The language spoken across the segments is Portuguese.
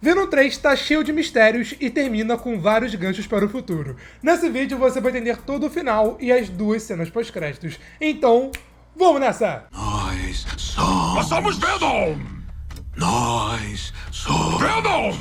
Venom 3 está cheio de mistérios e termina com vários ganchos para o futuro. Nesse vídeo você vai entender todo o final e as duas cenas pós-créditos. Então, vamos nessa! Nós somos Venom! Nós somos Venom!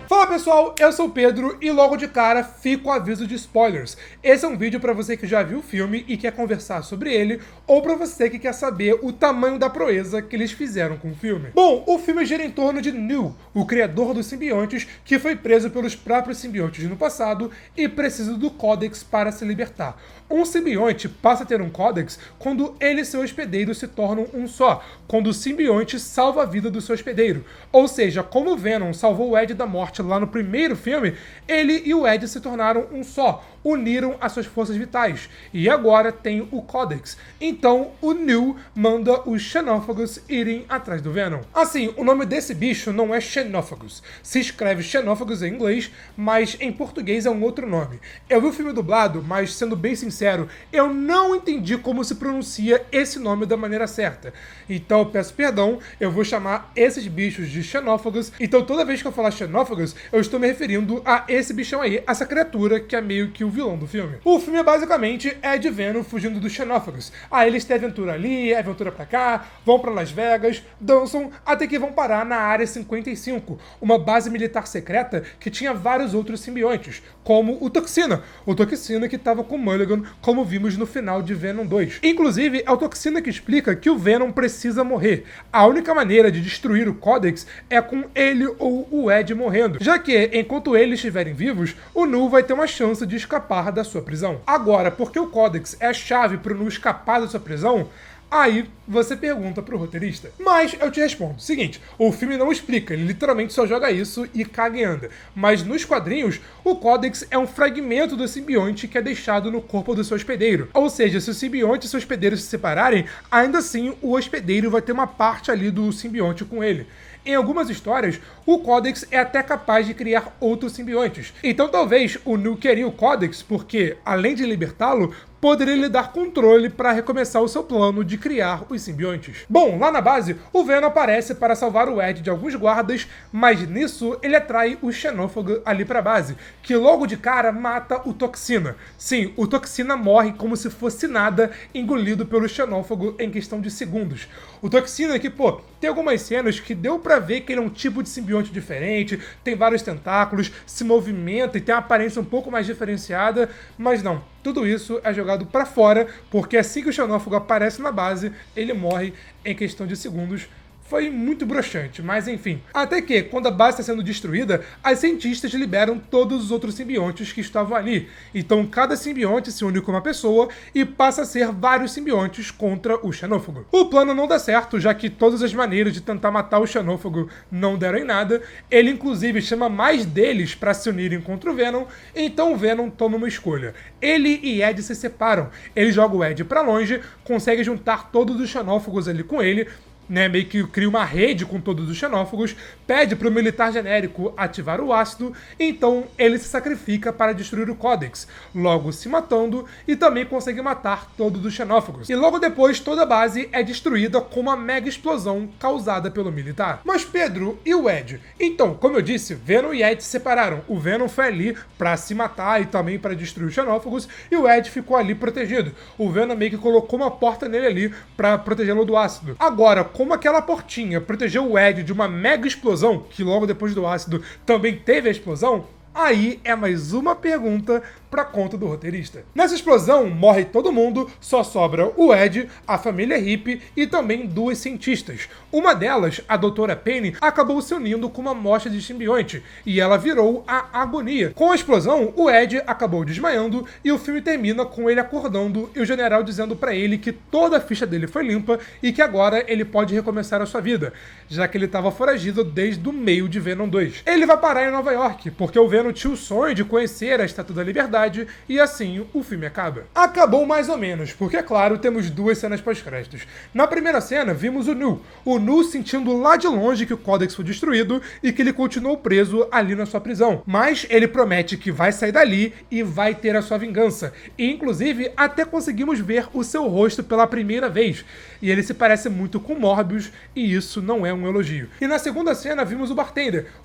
Fala pessoal, eu sou o Pedro e logo de cara fica o aviso de spoilers. Esse é um vídeo para você que já viu o filme e quer conversar sobre ele, ou para você que quer saber o tamanho da proeza que eles fizeram com o filme. Bom, o filme gira em torno de New, o criador dos simbiontes, que foi preso pelos próprios simbiontes no passado e precisa do Codex para se libertar. Um simbionte passa a ter um Codex quando ele e seu hospedeiro se tornam um só, quando o simbionte salva a vida do seu hospedeiro. Ou seja, como o Venom salvou o Ed da morte lá no primeiro filme, ele e o Ed se tornaram um só, uniram as suas forças vitais, e agora tem o Codex. Então o New manda os Xenófagos irem atrás do Venom. Assim, o nome desse bicho não é Xenófagos, se escreve Xenófagos em inglês, mas em português é um outro nome. Eu vi o filme dublado, mas sendo bem sincero, eu não entendi como se pronuncia esse nome da maneira certa. Então eu peço perdão, eu vou chamar esses bichos de Xenófagos. Então toda vez que eu falar Xenófagos, eu estou me referindo a esse bichão aí, essa criatura que é meio que o vilão do filme. O filme basicamente é de Venom fugindo dos Xenófagos. Aí eles têm aventura ali, aventura pra cá, vão pra Las Vegas, dançam, até que vão parar na Área 55, uma base militar secreta que tinha vários outros simbiontes, como o Toxina que tava com Mulligan, como vimos no final de Venom 2. Inclusive, é o Toxina que explica que o Venom precisa morrer. A única maneira de destruir o Codex é com ele ou o Ed morrendo, já que, enquanto eles estiverem vivos, o Nu vai ter uma chance de escapar da sua prisão. Agora, porque o Codex é a chave para o Nu escapar da sua prisão, aí você pergunta pro roteirista. Mas eu te respondo. Seguinte, o filme não explica, ele literalmente só joga isso e caga e anda. Mas nos quadrinhos, o Codex é um fragmento do simbionte que é deixado no corpo do seu hospedeiro. Ou seja, se o simbionte e seu hospedeiro se separarem, ainda assim o hospedeiro vai ter uma parte ali do simbionte com ele. Em algumas histórias, o Codex é até capaz de criar outros simbiontes. Então talvez o Nu queria o Codex porque, além de libertá-lo, poderia lhe dar controle para recomeçar o seu plano de criar os simbiontes. Bom, lá na base, o Venom aparece para salvar o Ed de alguns guardas, mas nisso ele atrai o Xenófago ali para a base, que logo de cara mata o Toxina. Sim, o Toxina morre como se fosse nada, engolido pelo Xenófago em questão de segundos. O Toxina que, tem algumas cenas que deu pra ver que ele é um tipo de simbionte diferente, tem vários tentáculos, se movimenta e tem uma aparência um pouco mais diferenciada, mas não. Tudo isso é jogado pra fora, porque assim que o Xenófago aparece na base, ele morre em questão de segundos. Foi muito broxante, mas enfim. Até que, quando a base está sendo destruída, as cientistas liberam todos os outros simbiontes que estavam ali. Então cada simbionte se une com uma pessoa e passa a ser vários simbiontes contra o Xenófago. O plano não dá certo, já que todas as maneiras de tentar matar o Xenófago não deram em nada. Ele inclusive chama mais deles para se unirem contra o Venom, então o Venom toma uma escolha. Ele e Ed se separam. Ele joga o Ed para longe, consegue juntar todos os Xenófagos ali com ele, meio que cria uma rede com todos os xenófagos, pede para o militar genérico ativar o ácido, então ele se sacrifica para destruir o Codex, logo se matando e também consegue matar todos os xenófagos. E logo depois toda a base é destruída com uma mega explosão causada pelo militar. Mas Pedro, e o Ed? Então, como eu disse, Venom e Ed se separaram. O Venom foi ali para se matar e também para destruir os xenófagos, e o Ed ficou ali protegido. O Venom meio que colocou uma porta nele ali para protegê-lo do ácido. Agora, como aquela portinha protegeu o Ed de uma mega explosão, que logo depois do ácido também teve a explosão, aí é mais uma pergunta pra conta do roteirista. Nessa explosão, morre todo mundo, só sobra o Ed, a família Hippie e também duas cientistas. Uma delas, a doutora Penny, acabou se unindo com uma amostra de simbionte, e ela virou a Agonia. Com a explosão, o Ed acabou desmaiando, e o filme termina com ele acordando e o general dizendo pra ele que toda a ficha dele foi limpa e que agora ele pode recomeçar a sua vida, já que ele estava foragido desde o meio de Venom 2. Ele vai parar em Nova York, porque o Venom Venom tinha o sonho de conhecer a Estátua da Liberdade e assim o filme acaba. Acabou mais ou menos, porque é claro, temos duas cenas pós-créditos. Na primeira cena, vimos o Nu sentindo lá de longe que o Codex foi destruído e que ele continuou preso ali na sua prisão. Mas ele promete que vai sair dali e vai ter a sua vingança. E inclusive até conseguimos ver o seu rosto pela primeira vez. E ele se parece muito com Morbius e isso não é um elogio. E na segunda cena vimos o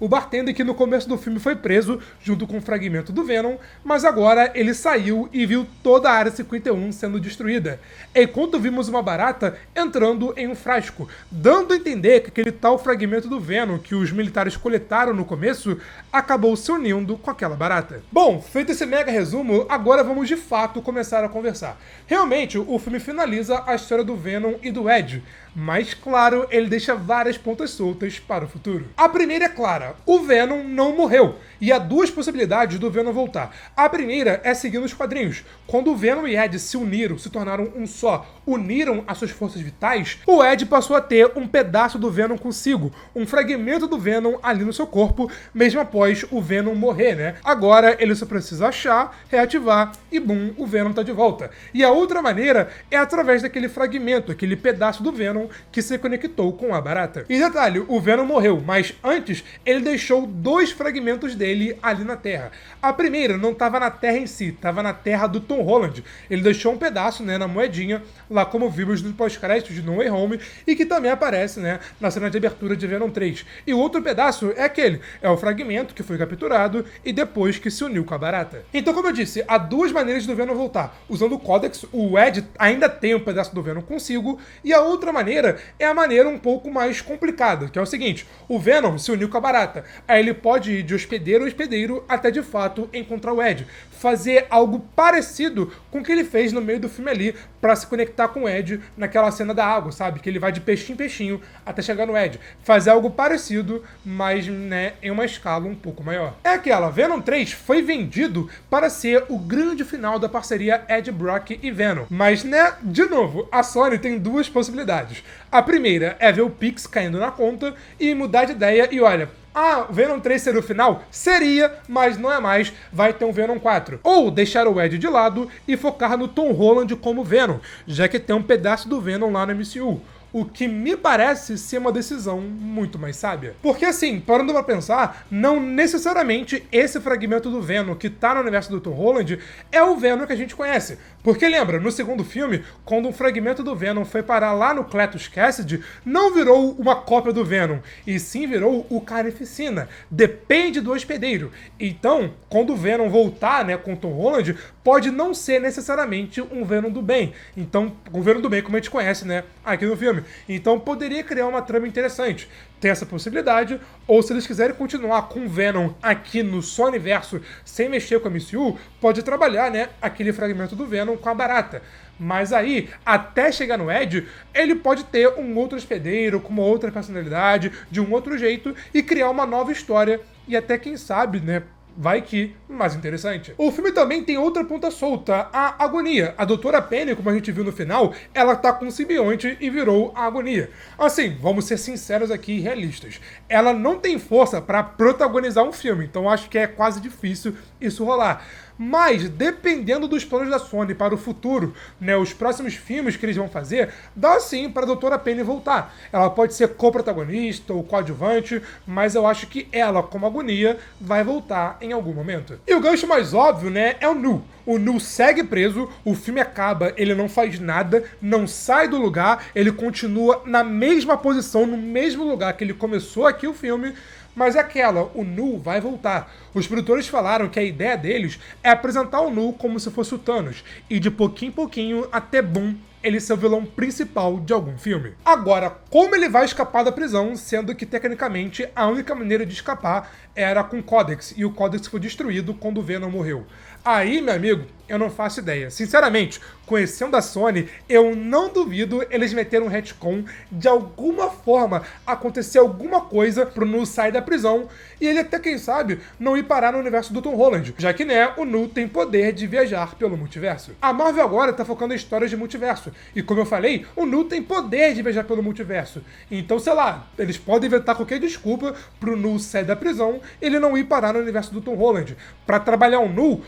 bartender que no começo do filme foi preso junto com um fragmento do Venom, mas agora ele saiu e viu toda a Área 51 sendo destruída. Enquanto vimos uma barata entrando em um frasco, dando a entender que aquele tal fragmento do Venom que os militares coletaram no começo acabou se unindo com aquela barata. Bom, feito esse mega resumo, agora vamos de fato começar a conversar. Realmente, o filme finaliza a história do Venom e do Ed, mas claro, ele deixa várias pontas soltas para o futuro. A primeira é clara, o Venom não morreu, e há duas possibilidades do Venom voltar. A primeira é seguindo os quadrinhos. Quando o Venom e Ed se uniram, se tornaram um só, uniram as suas forças vitais, o Ed passou a ter um pedaço do Venom consigo, um fragmento do Venom ali no seu corpo, mesmo após o Venom morrer, né? Agora ele só precisa achar, reativar e bum, o Venom tá de volta. E a outra maneira é através daquele fragmento, aquele pedaço do Venom que se conectou com a barata. E detalhe, o Venom morreu, mas antes ele deixou dois fragmentos dele ali na Terra. A primeira não estava na Terra em si, estava na Terra do Tom Holland. Ele deixou um pedaço, né, na moedinha, lá como vimos no pós-créditos de No Way Home, e que também aparece, né, na cena de abertura de Venom 3. E o outro pedaço é aquele, é o fragmento que foi capturado e depois que se uniu com a barata. Então, como eu disse, há duas maneiras do Venom voltar. Usando o Codex, o Ed ainda tem um pedaço do Venom consigo, e a outra maneira é a maneira um pouco mais complicada, que é o seguinte, o Venom se uniu com a barata, aí ele pode ir de hospedeiro a hospedeiro até de fato encontrar o Ed, fazer algo parecido com o que ele fez no meio do filme ali, pra se conectar com o Ed naquela cena da água, sabe, que ele vai de peixinho em peixinho até chegar no Ed, fazer algo parecido, mas, né, em uma escala um pouco maior. É aquela, Venom 3 foi vendido para ser o grande final da parceria Ed Brock e Venom, mas, né, de novo, a Sony tem duas possibilidades. A primeira é ver o Pix caindo na conta e mudar de ideia e olha, o Venom 3 seria o final? Seria, mas não é mais, vai ter um Venom 4. Ou deixar o Ed de lado e focar no Tom Holland como Venom, já que tem um pedaço do Venom lá no MCU. O que me parece ser uma decisão muito mais sábia. Porque assim, parando pra pensar, não necessariamente esse fragmento do Venom que tá no universo do Tom Holland é o Venom que a gente conhece. Porque lembra, no segundo filme, quando um fragmento do Venom foi parar lá no Cletus Cassidy, não virou uma cópia do Venom, e sim virou o Carnificina. Depende do hospedeiro. Então, quando o Venom voltar, né, com o Tom Holland, pode não ser necessariamente um Venom do bem. Então, um Venom do bem como a gente conhece, né, aqui no filme. Então poderia criar uma trama interessante. Tem essa possibilidade, ou se eles quiserem continuar com Venom aqui no Sonyverso sem mexer com a MCU, pode trabalhar, né, aquele fragmento do Venom com a barata. Mas aí, até chegar no Ed, ele pode ter um outro hospedeiro, com uma outra personalidade, de um outro jeito, e criar uma nova história, e até quem sabe, né, vai que mais interessante. O filme também tem outra ponta solta, a agonia. A Doutora Penny, como a gente viu no final, ela tá com um simbionte e virou a agonia. Assim, vamos ser sinceros aqui e realistas. Ela não tem força pra protagonizar um filme, então acho que é quase difícil isso rolar. Mas, dependendo dos planos da Sony para o futuro, né, os próximos filmes que eles vão fazer, dá sim para a Doutora Penny voltar. Ela pode ser co-protagonista ou coadjuvante, mas eu acho que ela, como agonia, vai voltar em algum momento. E o gancho mais óbvio, né, é o Nu. O Nu segue preso, o filme acaba, ele não faz nada, não sai do lugar, ele continua na mesma posição, no mesmo lugar que ele começou aqui o filme, mas é aquela, o Nu vai voltar. Os produtores falaram que a ideia deles é apresentar o Nu como se fosse o Thanos, e de pouquinho em pouquinho, até boom, ele ser o vilão principal de algum filme. Agora, como ele vai escapar da prisão, sendo que, tecnicamente, a única maneira de escapar era com o Codex, e o Codex foi destruído quando o Venom morreu. Aí, meu amigo, eu não faço ideia. Sinceramente, conhecendo a Sony, eu não duvido eles meterem um retcon, de alguma forma acontecer alguma coisa pro Nu sair da prisão e ele até, quem sabe, não ir parar no universo do Tom Holland, já que, né, o Nu tem poder de viajar pelo multiverso. A Marvel agora tá focando em histórias de multiverso, e como eu falei, o Nu tem poder de viajar pelo multiverso. Então, sei lá, eles podem inventar qualquer desculpa pro Nu sair da prisão e ele não ir parar no universo do Tom Holland, pra trabalhar o Nu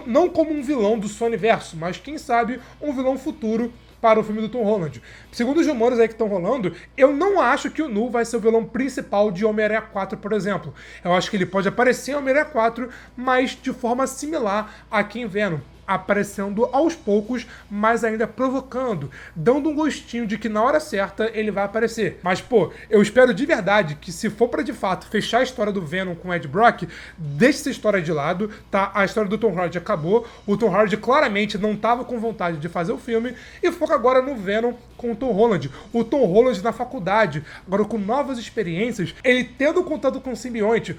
não como um vilão do Sonyverso, mas quem sabe um vilão futuro para o filme do Tom Holland. Segundo os rumores aí que estão rolando, eu não acho que o Nu vai ser o vilão principal de Homem-Aranha 4, por exemplo. Eu acho que ele pode aparecer em Homem-Aranha 4, mas de forma similar aqui em Venom, aparecendo aos poucos, mas ainda provocando, dando um gostinho de que na hora certa ele vai aparecer. Mas, pô, eu espero de verdade que, se for pra de fato fechar a história do Venom com o Ed Brock, deixe essa história de lado, tá? A história do Tom Hardy acabou, o Tom Hardy claramente não tava com vontade de fazer o filme, e foca agora no Venom com o Tom Holland. O Tom Holland na faculdade, agora com novas experiências, ele tendo contato com o simbionte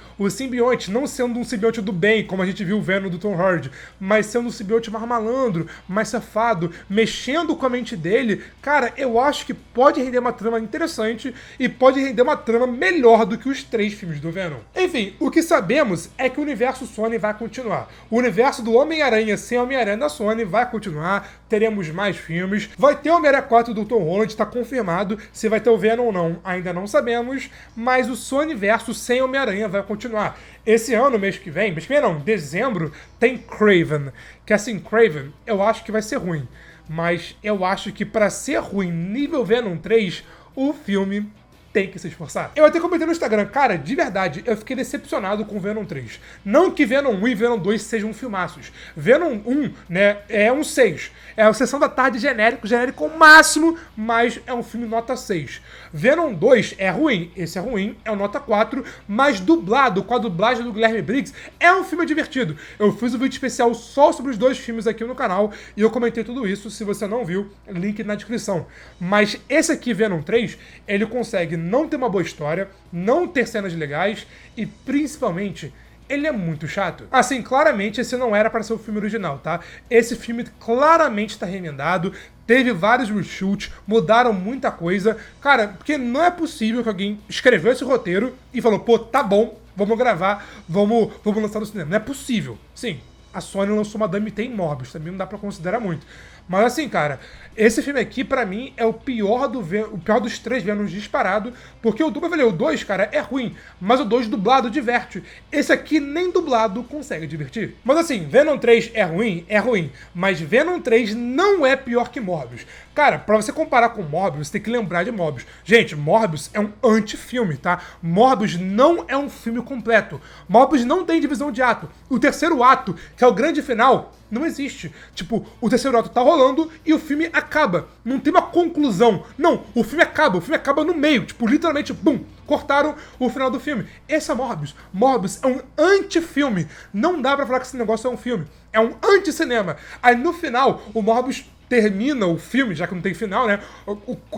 não sendo um simbionte do bem, como a gente viu o Venom do Tom Hardy, mas sendo um simbionte mais malandro, mais safado, mexendo com a mente dele. Cara, eu acho que pode render uma trama interessante e pode render uma trama melhor do que os 3 filmes do Venom. Enfim, o que sabemos é que o universo Sony vai continuar. O universo do Homem-Aranha sem Homem-Aranha da Sony vai continuar, teremos mais filmes, vai ter o Homem-Aranha 4 do Tom Holland, tá confirmado. Se vai ter o Venom ou não, ainda não sabemos, mas o Sonyverso sem Homem-Aranha vai continuar. Esse ano, mês que vem não, dezembro, tem Kraven, que assim, Kraven eu acho que vai ser ruim, mas eu acho que pra ser ruim nível Venom 3, o filme tem que se esforçar. Eu até comentei no Instagram, cara, de verdade, eu fiquei decepcionado com Venom 3. Não que Venom 1 e Venom 2 sejam filmaços. Venom 1, né, é um 6. É a Sessão da Tarde genérico ao máximo, mas é um filme nota 6. Venom 2 é ruim, esse é ruim, é um nota 4, mas dublado, com a dublagem do Guilherme Briggs, é um filme divertido. Eu fiz um vídeo especial só sobre os 2 filmes aqui no canal, e eu comentei tudo isso. Se você não viu, link na descrição. Mas esse aqui, Venom 3, ele consegue não ter uma boa história, não ter cenas legais e, principalmente, ele é muito chato. Assim, claramente esse não era para ser o filme original, tá? Esse filme claramente tá remendado, teve vários reshoots, mudaram muita coisa. Cara, porque não é possível que alguém escreveu esse roteiro e falou, pô, tá bom, vamos gravar, vamos lançar no cinema. Não é possível. Sim, a Sony lançou Madame T em Morbius, também não dá pra considerar muito. Mas assim, cara, esse filme aqui, pra mim, é o pior dos 3 Venoms disparado, porque o 2, cara, é ruim, mas o 2 dublado diverte. Esse aqui, nem dublado, consegue divertir. Mas assim, Venom 3 é ruim, mas Venom 3 não é pior que Morbius. Cara, pra você comparar com Morbius, você tem que lembrar de Morbius. Gente, Morbius é um anti-filme, tá? Morbius não é um filme completo. Morbius não tem divisão de ato. O terceiro ato, que é o grande final, não existe. Tipo, o terceiro ato tá rolando e o filme acaba. Não tem uma conclusão. Não, o filme acaba no meio. Tipo, literalmente, bum, cortaram o final do filme. Esse é Morbius. Morbius é um anti-filme. Não dá pra falar que esse negócio é um filme. É um anti-cinema. Aí no final, o Morbius termina o filme, já que não tem final, né?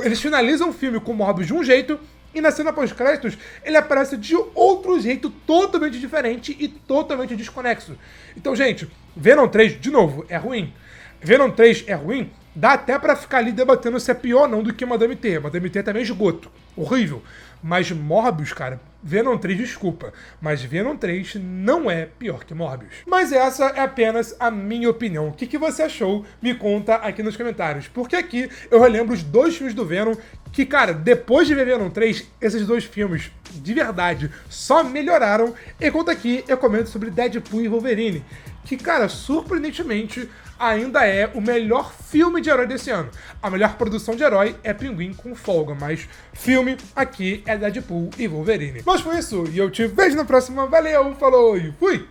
Eles finalizam o filme com o Morbius de um jeito, e na cena pós-créditos, ele aparece de outro jeito totalmente diferente e totalmente desconexo. Então, gente, Venom 3, de novo, é ruim. Venom 3 é ruim, dá até pra ficar ali debatendo se é pior ou não do que Madame T. Madame T é também esgoto. Horrível. Mas Morbius, cara, Venom 3, desculpa, mas Venom 3 não é pior que Morbius. Mas essa é apenas a minha opinião. O que você achou? Me conta aqui nos comentários. Porque aqui eu relembro os 2 filmes do Venom que, cara, depois de ver Venom 3, esses 2 filmes, de verdade, só melhoraram. E conta aqui, eu comento sobre Deadpool e Wolverine, que, cara, surpreendentemente, ainda é o melhor filme de herói desse ano. A melhor produção de herói é Pinguim com folga, mas filme aqui é Deadpool e Wolverine. Mas foi isso, e eu te vejo na próxima. Valeu, falou e fui!